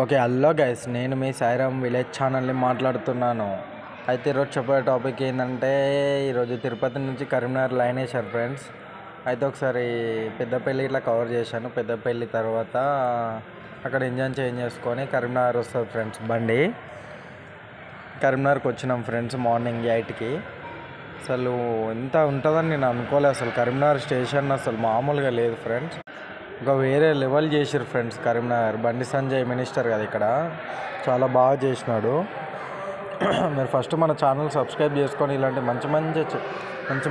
Okay. Hello guys, నేను మీ Sairam village ఛానల్ని మాట్లాడుతున్నాను. అయితే ఈరోజు చెప్పే టాపిక్ ఏంటంటే, ఈరోజు తిరుపతి నుంచి కరీంనగర్ లైన్ వేశారు ఫ్రెండ్స్. అయితే ఒకసారి పెద్దపల్లి ఇట్లా కవర్ చేశాను. పెద్దపల్లి తర్వాత అక్కడ ఇంజన్ చేంజ్ చేసుకొని కరీంనగర్ వస్తుంది ఫ్రెండ్స్ బండి. కరీంనగర్కి వచ్చినాం ఫ్రెండ్స్ మార్నింగ్ 8కి. అసలు ఎంత ఉంటుందని నేను అనుకోలేదు. అసలు కరీంనగర్ స్టేషన్ అసలు మామూలుగా లేదు ఫ్రెండ్స్. ఇంకా వేరే లెవెల్ చేసారు ఫ్రెండ్స్ కరీంనగర్. బండి సంజయ్ మినిస్టర్ కదా ఇక్కడ, చాలా బాగా చేసినాడు. మీరు ఫస్ట్ మన ఛానల్ సబ్స్క్రైబ్ చేసుకొని ఇలాంటి మంచి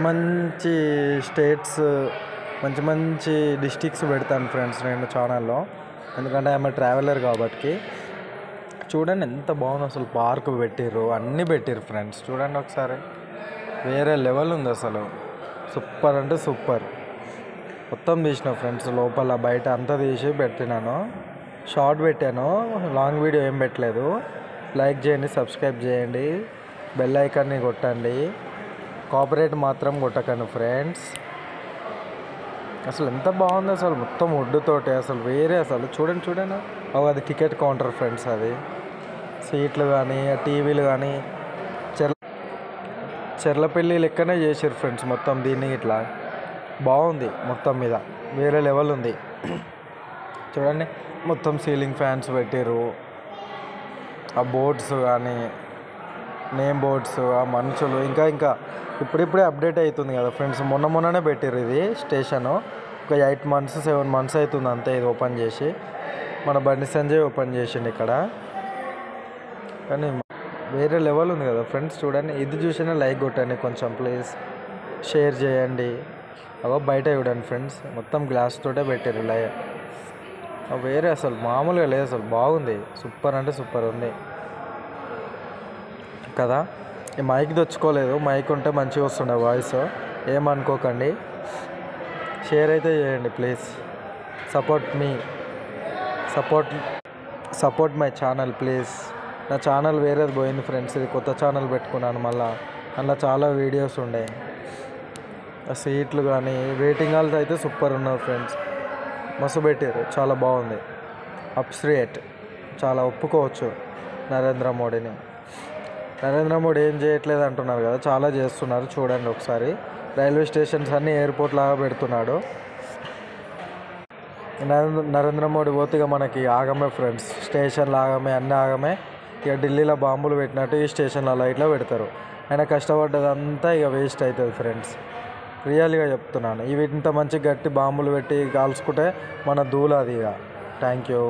మంచి స్టేట్స్, మంచి డిస్టిక్స్ పెడతాను ఫ్రెండ్స్ నేను ఛానల్లో. ఎందుకంటే ఆమె ట్రావెలర్ కాబట్టి. చూడండి ఎంత బాగుంది అసలు. పార్క్ పెట్టిర్రు, అన్నీ పెట్టిర్రు ఫ్రెండ్స్. చూడండి ఒకసారి, వేరే లెవెల్ ఉంది అసలు. సూపర్ అంటే సూపర్. మొత్తం తీసిన ఫ్రెండ్స్, లోపల బయట అంతా తీసి పెట్టినాను. షార్ట్ పెట్టాను, లాంగ్ వీడియో ఏం పెట్టలేదు. లైక్ చేయండి, సబ్స్క్రైబ్ చేయండి, బెల్ ఐకాన్ని కొట్టండి. కాపరేట్ మాత్రం కొట్టకండి ఫ్రెండ్స్. అసలు ఎంత బాగుంది అసలు, మొత్తం వుడ్తోటి అసలు వేరే. అసలు చూడండి అది టికెట్ కౌంటర్ ఫ్రెండ్స్. అది సీట్లు కానీ టీవీలు కానీ చెర్లపల్లి లెక్కనే చేసారు ఫ్రెండ్స్ మొత్తం దీన్ని. ఇట్లా బాగుంది, మొత్తం మీద వేరే లెవెల్ ఉంది. చూడండి మొత్తం సీలింగ్ ఫ్యాన్స్ పెట్టారు. ఆ బోర్డ్స్ కానీ, నేమ్ బోర్డ్స్, ఆ మనుషులు ఇంకా ఇప్పుడిప్పుడే అప్డేట్ అవుతుంది కదా ఫ్రెండ్స్. మొన్ననే పెట్టారు ఇది స్టేషను. ఒక 8 months 7 months అవుతుంది అంతే ఇది ఓపెన్ చేసి. మన బండి సంజయ్ ఓపెన్ చేసిండు ఇక్కడ. కానీ వేరే లెవెల్ ఉంది కదా ఫ్రెండ్స్. చూడండి, ఇది చూసినా లైక్ కొట్టండి కొంచెం ప్లీజ్, షేర్ చేయండి. అవో బయట చూడండి ఫ్రెండ్స్, మొత్తం గ్లాస్ తోటే పెట్టారు. వేరే అసలు మామూలుగా లేదు అసలు. బాగుంది, సూపర్ అంటే సూపర్ ఉంది కదా. ఈ మైక్ తెచ్చుకోలేదు, మైక్ ఉంటే మంచిగా వస్తుండే వాయిస్. ఏమనుకోకండి, షేర్ అయితే చేయండి please. Support me, support my channel please. నా ఛానల్ వేరేది పోయింది ఫ్రెండ్స్, ఇది కొత్త ఛానల్ పెట్టుకున్నాను మళ్ళీ. అందులో చాలా వీడియోస్ ఉండే. సీట్లు కానీ వెయిటింగ్ హాల్స్ అయితే సూపర్ ఉన్నారు ఫ్రెండ్స్. మస్తు పెట్టారు, చాలా బాగుంది. అప్రిషియేట్, చాలా ఒప్పుకోవచ్చు నరేంద్ర మోడీని. నరేంద్ర మోడీ ఏం చేయట్లేదు అంటున్నారు కదా, చాలా చేస్తున్నారు. చూడండి ఒకసారి, రైల్వే స్టేషన్స్ అన్నీ ఎయిర్పోర్ట్ లాగా పెడుతున్నాడు. నరేంద్ర మోడీ పోతే ఇక మనకి ఆగమే ఫ్రెండ్స్. స్టేషన్లు ఆగమే, అన్నీ ఆగమే. ఇక ఢిల్లీలో బాంబులు పెట్టినట్టు ఈ స్టేషన్లలో ఇట్లా పెడతారు. ఆయన కష్టపడ్డదంతా ఇక వేస్ట్ అవుతుంది ఫ్రెండ్స్. రియల్గా చెప్తున్నాను. ఇవి ఇంత మంచి గట్టి బాంబులు పెట్టి కాల్చుకుంటే మన దూల అది. ఇక థ్యాంక్ యూ.